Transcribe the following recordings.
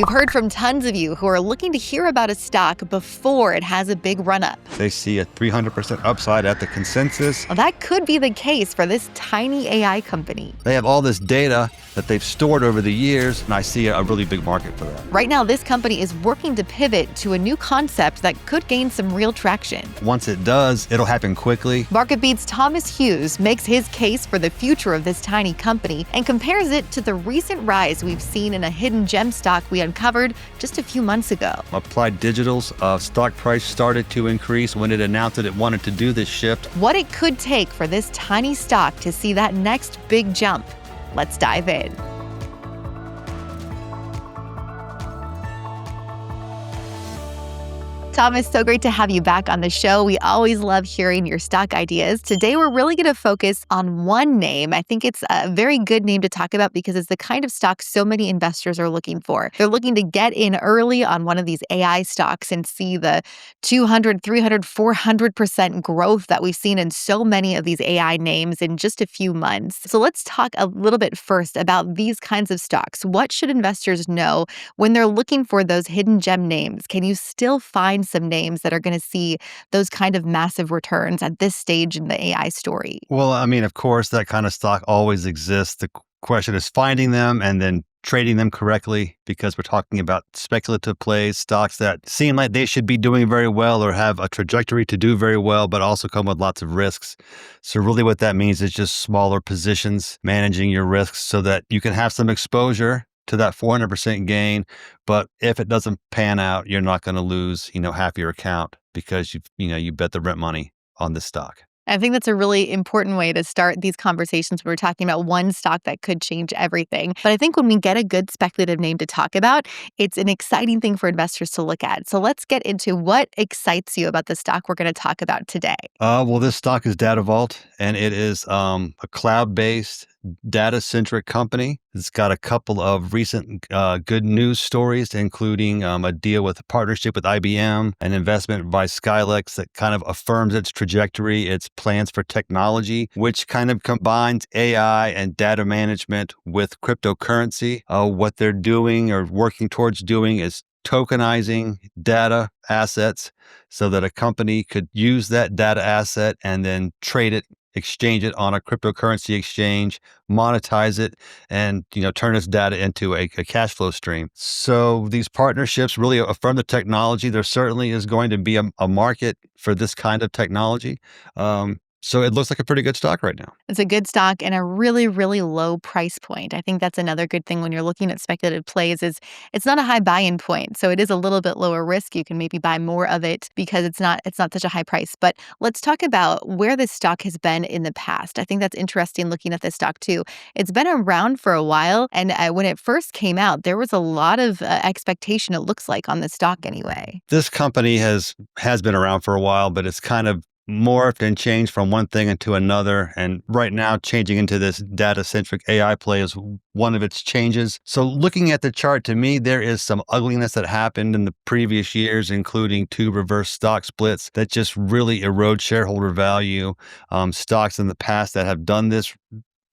We've heard from tons of you who are looking to hear about a stock before it has a big run-up. They see a 300% upside at the consensus. Well, that could be the case for this tiny AI company. They have all this data that they've stored over the years, and I see a really big market for that. Right now, this company is working to pivot to a new concept that could gain some real traction. Once it does, it'll happen quickly. MarketBeat's Thomas Hughes makes his case for the future of this tiny company and compares it to the recent rise we've seen in a hidden gem stock we uncovered just a few months ago. Applied Digital's stock price started to increase when it announced that it wanted to do this shift. What it could take for this tiny stock to see that next big jump. Let's dive in. Thomas, so great to have you back on the show. We always love hearing your stock ideas. Today, we're really going to focus on one name. I think it's a very good name to talk about because it's the kind of stock so many investors are looking for. They're looking to get in early on one of these AI stocks and see the 200, 300, 400% growth that we've seen in so many of these AI names in just a few months. So let's talk a little bit first about these kinds of stocks. What should investors know when they're looking for those hidden gem names? Can you still find some names that are going to see those kind of massive returns at this stage in the AI story? Well, I mean, of course, that kind of stock always exists. The question is finding them and then trading them correctly, because we're talking about speculative plays, stocks that seem like they should be doing very well or have a trajectory to do very well, but also come with lots of risks. So really what that means is just smaller positions, managing your risks so that you can have some exposure to that 400% gain. But if it doesn't pan out, you're not going to lose, half your account because you bet the rent money on this stock. I think that's a really important way to start these conversations when we're talking about one stock that could change everything. But I think when we get a good speculative name to talk about, it's an exciting thing for investors to look at. So let's get into what excites you about the stock we're going to talk about today. Well, this stock is DataVault, and it is a cloud-based, data-centric company. It's got a couple of recent good news stories, including a deal with a partnership with IBM, an investment by Skylex that kind of affirms its trajectory, its plans for technology, which kind of combines AI and data management with cryptocurrency. What they're doing or working towards doing is tokenizing data assets so that a company could use that data asset and then trade it, exchange it on a cryptocurrency exchange, monetize it, and turn its data into a cash flow stream. So these partnerships really affirm the technology. There certainly is going to be a market for this kind of technology. So it looks like a pretty good stock right now. It's a good stock and a really, really low price point. I think that's another good thing when you're looking at speculative plays is it's not a high buy-in point. So it is a little bit lower risk. You can maybe buy more of it because it's not such a high price. But let's talk about where this stock has been in the past. I think that's interesting looking at this stock too. It's been around for a while. And when it first came out, there was a lot of expectation, it looks like, on the stock anyway. This company has been around for a while, but it's kind of morphed and changed from one thing into another. And right now, changing into this data-centric AI play is one of its changes. So looking at the chart, to me, there is some ugliness that happened in the previous years, including 2 reverse stock splits that just really erode shareholder value. Stocks in the past that have done this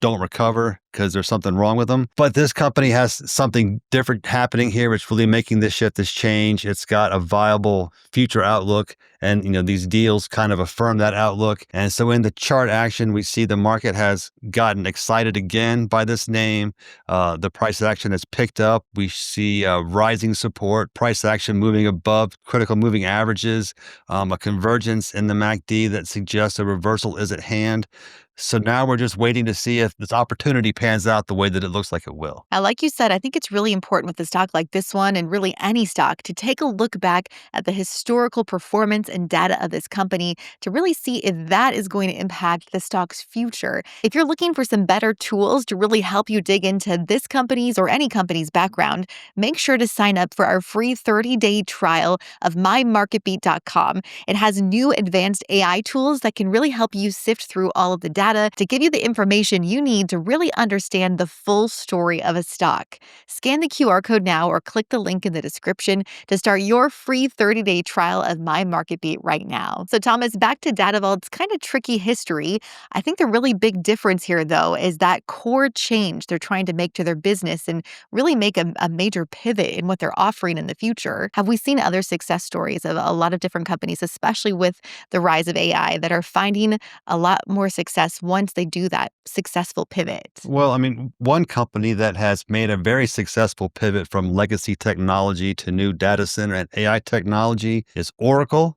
don't recover because there's something wrong with them. But this company has something different happening here. It's really making this shift, this change. It's got a viable future outlook. And, these deals kind of affirm that outlook. And so in the chart action, we see the market has gotten excited again by this name. The price action has picked up. We see rising support, price action moving above critical moving averages, a convergence in the MACD that suggests a reversal is at hand. So now we're just waiting to see if this opportunity pans out the way that it looks like it will. Like you said, I think it's really important with a stock like this one and really any stock to take a look back at the historical performance and data of this company to really see if that is going to impact the stock's future. If you're looking for some better tools to really help you dig into this company's or any company's background, make sure to sign up for our free 30-day trial of mymarketbeat.com. It has new advanced AI tools that can really help you sift through all of the data to give you the information you need to really understand understand the full story of a stock. Scan the QR code now or click the link in the description to start your free 30-day trial of My Market Beat right now. So, Thomas, back to DataVault's kind of tricky history. I think the really big difference here, though, is that core change they're trying to make to their business and really make a major pivot in what they're offering in the future. Have we seen other success stories of a lot of different companies, especially with the rise of AI, that are finding a lot more success once they do that successful pivot? Well, I mean, one company that has made a very successful pivot from legacy technology to new data center and AI technology is Oracle.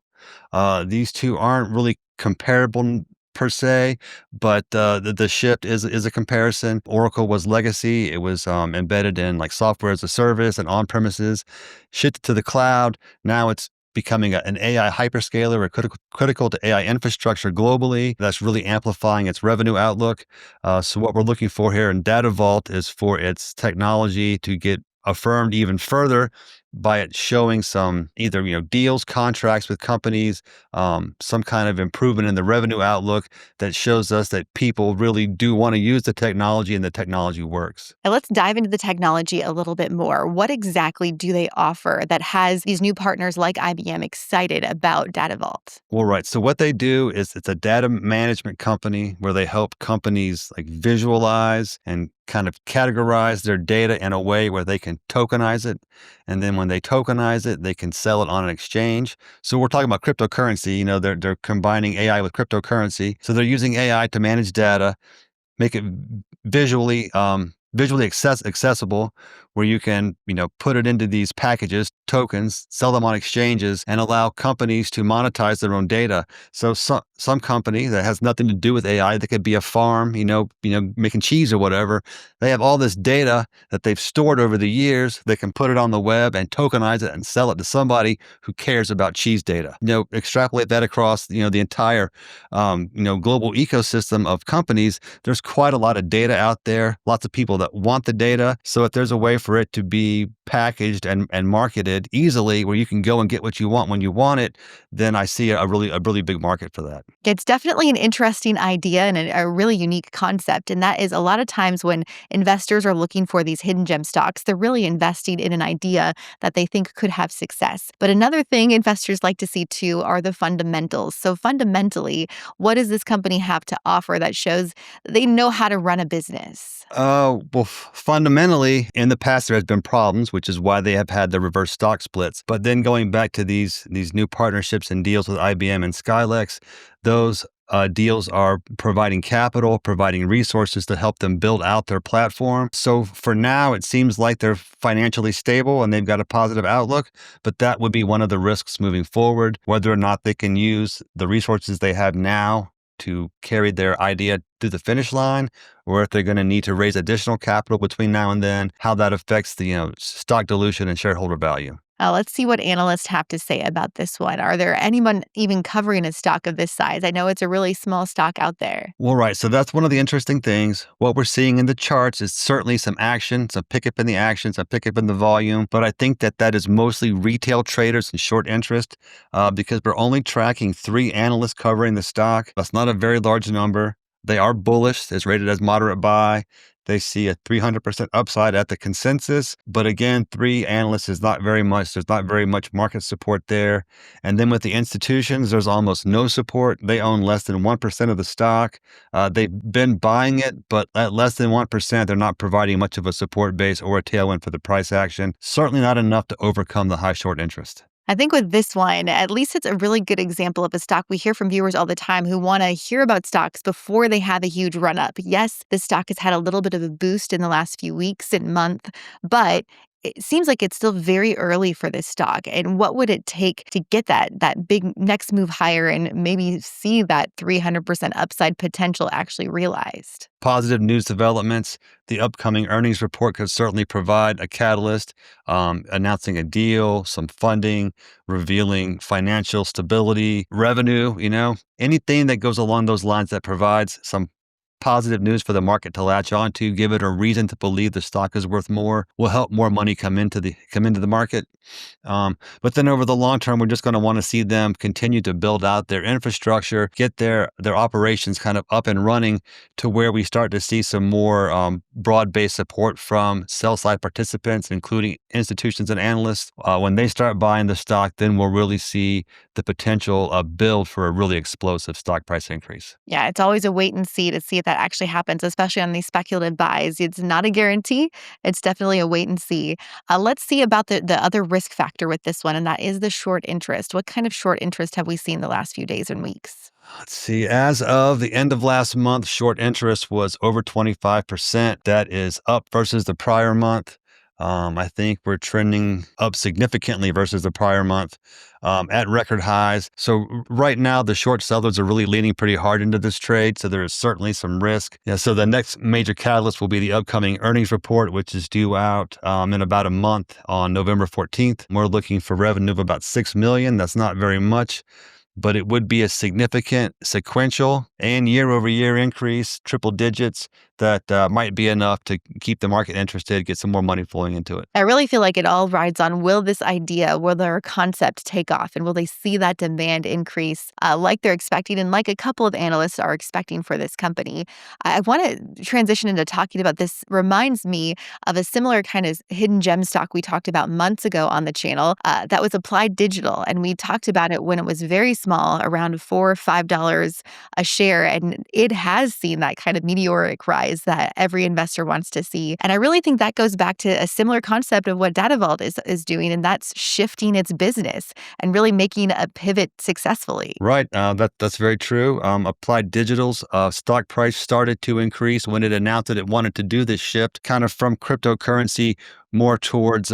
These two aren't really comparable per se, but the shift is a comparison. Oracle was legacy; it was embedded in like software as a service and on premises, shifted to the cloud. Now it's becoming an AI hyperscaler or critical to AI infrastructure globally. That's really amplifying its revenue outlook. So what we're looking for here in Data Vault is for its technology to get affirmed even further by it showing some either deals, contracts with companies, some kind of improvement in the revenue outlook that shows us that people really do want to use the technology and the technology works. And let's dive into the technology a little bit more. What exactly do they offer that has these new partners like IBM excited about DataVault? Well, right. So what they do is it's a data management company where they help companies like visualize and kind of categorize their data in a way where they can tokenize it. And then when they tokenize it, they can sell it on an exchange. So we're talking about cryptocurrency. They're combining AI with cryptocurrency. So they're using AI to manage data, make it visually accessible, where you can put it into these packages, tokens, sell them on exchanges, and allow companies to monetize their own data. So some company that has nothing to do with AI, that could be a farm, making cheese or whatever. They have all this data that they've stored over the years. They can put it on the web and tokenize it and sell it to somebody who cares about cheese data. Extrapolate that across the entire global ecosystem of companies. There's quite a lot of data out there, lots of people that want the data. So if there's a way for it to be packaged and marketed easily where you can go and get what you want when you want it, then I see a really big market for that. It's definitely an interesting idea and a really unique concept. And that is a lot of times when investors are looking for these hidden gem stocks, they're really investing in an idea that they think could have success. But another thing investors like to see too are the fundamentals. So fundamentally, what does this company have to offer that shows they know how to run a business? Well, fundamentally, in the past, there has been problems, which is why they have had the reverse stock splits. But then going back to these new partnerships and deals with IBM and Skylex, those deals are providing capital, providing resources to help them build out their platform. So for now, it seems like they're financially stable and they've got a positive outlook, but that would be one of the risks moving forward, whether or not they can use the resources they have now to carry their idea to the finish line, or if they're going to need to raise additional capital between now and then, how that affects the stock dilution and shareholder value. Let's see what analysts have to say about this one. Are there anyone even covering a stock of this size? I know it's a really small stock out there. Well, right. So that's one of the interesting things. What we're seeing in the charts is certainly some action, some pickup in the action, some pickup in the volume. But I think that is mostly retail traders and short interest because we're only tracking 3 analysts covering the stock. That's not a very large number. They are bullish. It's rated as moderate buy. They see a 300% upside at the consensus. But again, 3 analysts is not very much. There's not very much market support there. And then with the institutions, there's almost no support. They own less than 1% of the stock. They've been buying it, but at less than 1%, they're not providing much of a support base or a tailwind for the price action. Certainly not enough to overcome the high short interest. I think with this one, at least it's a really good example of a stock we hear from viewers all the time who want to hear about stocks before they have a huge run up. Yes, the stock has had a little bit of a boost in the last few weeks and month, but it seems like it's still very early for this stock. And what would it take to get that big next move higher and maybe see that 300% upside potential actually realized? Positive news developments. The upcoming earnings report could certainly provide a catalyst, announcing a deal, some funding, revealing financial stability, revenue, anything that goes along those lines that provides some positive news for the market to latch on to, give it a reason to believe the stock is worth more, will help more money come into the market. But then over the long term, we're just going to want to see them continue to build out their infrastructure, get their operations kind of up and running to where we start to see some more broad-based support from sell-side participants, including institutions and analysts. When they start buying the stock, then we'll really see the potential build for a really explosive stock price increase. Yeah, it's always a wait and see to see if that actually happens, especially on these speculative buys. It's not a guarantee. It's definitely a wait and see. Let's see about the other risk factor with this one, and that is the short interest. What kind of short interest have we seen the last few days and weeks? Let's see. As of the end of last month, short interest was over 25%. That is up versus the prior month. I think we're trending up significantly versus the prior month at record highs. So right now, the short sellers are really leaning pretty hard into this trade. So there is certainly some risk. Yeah. So the next major catalyst will be the upcoming earnings report, which is due out in about a month on November 14th. We're looking for revenue of about 6 million. That's not very much, but it would be a significant sequential and year-over-year increase, triple digits, that might be enough to keep the market interested, get some more money flowing into it. I really feel like it all rides on, will this idea, will their concept take off, and will they see that demand increase like they're expecting and like a couple of analysts are expecting for this company? I want to transition into talking about this. Reminds me of a similar kind of hidden gem stock we talked about months ago on the channel that was Applied Digital. And we talked about it when it was very small, around $4 or $5 a share. And it has seen that kind of meteoric rise that every investor wants to see. And I really think that goes back to a similar concept of what DataVault is doing, and that's shifting its business and really making a pivot successfully. Right. That's very true. Applied Digital's stock price started to increase when it announced that it wanted to do this shift kind of from cryptocurrency more towards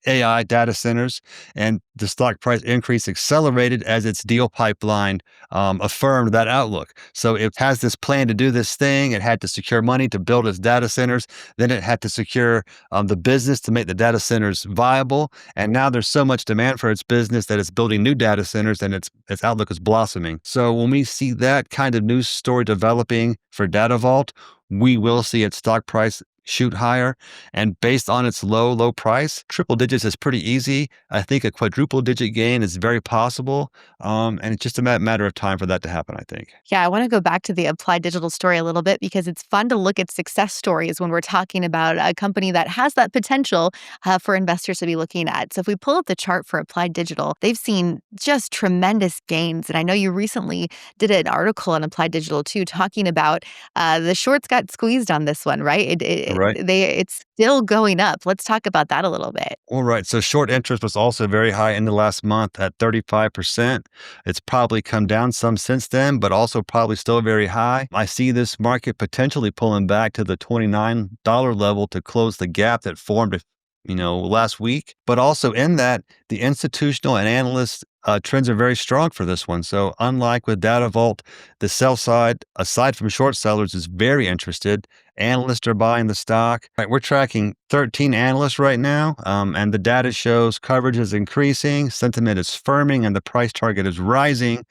AI data centers. And the stock price increase accelerated as its deal pipeline affirmed that outlook. So it has this plan to do this thing. It had to secure money to build its data centers. Then it had to secure the business to make the data centers viable. And now there's so much demand for its business that it's building new data centers, and its outlook is blossoming. So when we see that kind of news story developing for DataVault, we will see its stock price shoot higher. And based on its low price, triple digits is pretty easy. I think a quadruple digit gain is very possible. And it's just a matter of time for that to happen, I think. Yeah, I want to go back to the Applied Digital story a little bit because it's fun to look at success stories when we're talking about a company that has that potential for investors to be looking at. So if we pull up the chart for Applied Digital, they've seen just tremendous gains. And I know you recently did an article on Applied Digital too, talking about the shorts got squeezed on this one, right? Right. It's still going up. Let's talk about that a little bit. All right. So short interest was also very high in the last month at 35%. It's probably come down some since then, but also probably still very high. I see this market potentially pulling back to the $29 level to close the gap that formed, last week. But also in that, the institutional and analyst trends are very strong for this one. So unlike with DataVault, the sell side, aside from short sellers, is very interested. Analysts are buying the stock. Right, we're tracking 13 analysts right now, and the data shows coverage is increasing, sentiment is firming, and the price target is rising,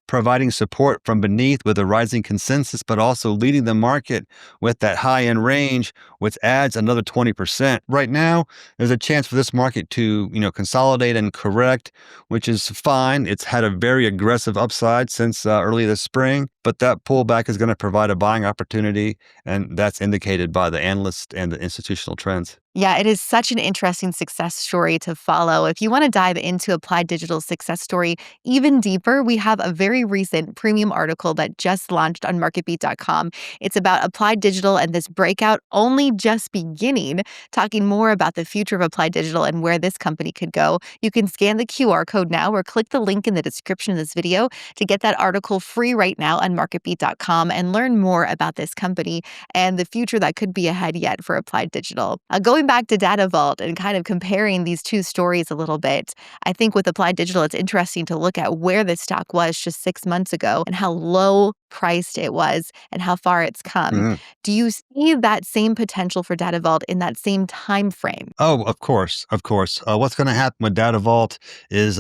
providing support from beneath with a rising consensus, but also leading the market with that high-end range, which adds another 20%. Right now, there's a chance for this market to, consolidate and correct, which is fine. It's had a very aggressive upside since early this spring, but that pullback is going to provide a buying opportunity, and that's indicated by the analyst and the institutional trends. Yeah, it is such an interesting success story to follow. If you want to dive into Applied Digital's success story even deeper, we have a very recent premium article that just launched on MarketBeat.com. It's about Applied Digital and this breakout only just beginning, talking more about the future of Applied Digital and where this company could go. You can scan the QR code now or click the link in the description of this video to get that article free right now on MarketBeat.com and learn more about this company and the future that could be ahead yet for Applied Digital. Going back to DataVault and kind of comparing these two stories a little bit, I think with Applied Digital, it's interesting to look at where the stock was just 6 months ago and how low priced it was and how far it's come. Mhm. Do you see that same potential for DataVault in that same time frame? Oh, of course, of course. What's going to happen with DataVault is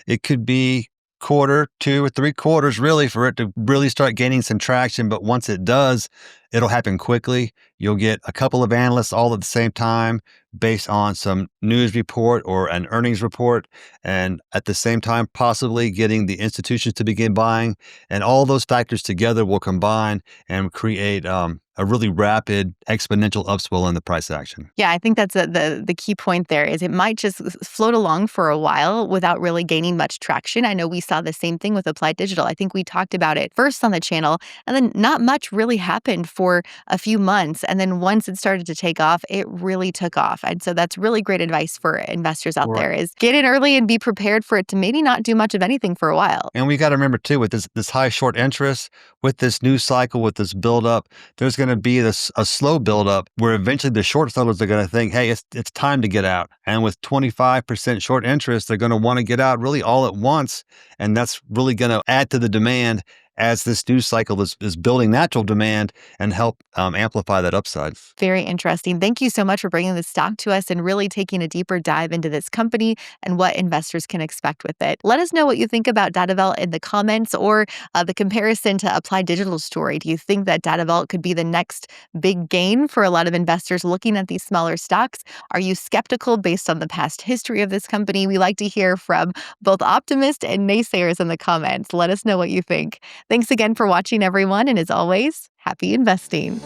it could be quarter, 2 or 3 quarters, really, for it to really start gaining some traction. But once it does, it'll happen quickly. You'll get a couple of analysts all at the same time based on some news report or an earnings report. And at the same time, possibly getting the institutions to begin buying. And all those factors together will combine and create a really rapid exponential upswell in the price action. Yeah, I think that's the key point there is it might just float along for a while without really gaining much traction. I know we saw the same thing with Applied Digital. I think we talked about it first on the channel, and then not much really happened for a few months. And then once it started to take off, it really took off. And so that's really great advice for investors out Right. there is get in early and be prepared for it to maybe not do much of anything for a while. And we got to remember too, with this high short interest, with this news cycle, with this buildup, there's going to be this a slow buildup where eventually the short sellers are going to think, hey, it's time to get out. And with 25% short interest, they're going to want to get out really all at once, and that's really going to add to the demand as this news cycle is building natural demand and help amplify that upside. Very interesting. Thank you so much for bringing this stock to us and really taking a deeper dive into this company and what investors can expect with it. Let us know what you think about DataVault in the comments or the comparison to Applied Digital story. Do you think that DataVault could be the next big gain for a lot of investors looking at these smaller stocks? Are you skeptical based on the past history of this company? We like to hear from both optimists and naysayers in the comments. Let us know what you think. Thanks again for watching, everyone. And as always, happy investing.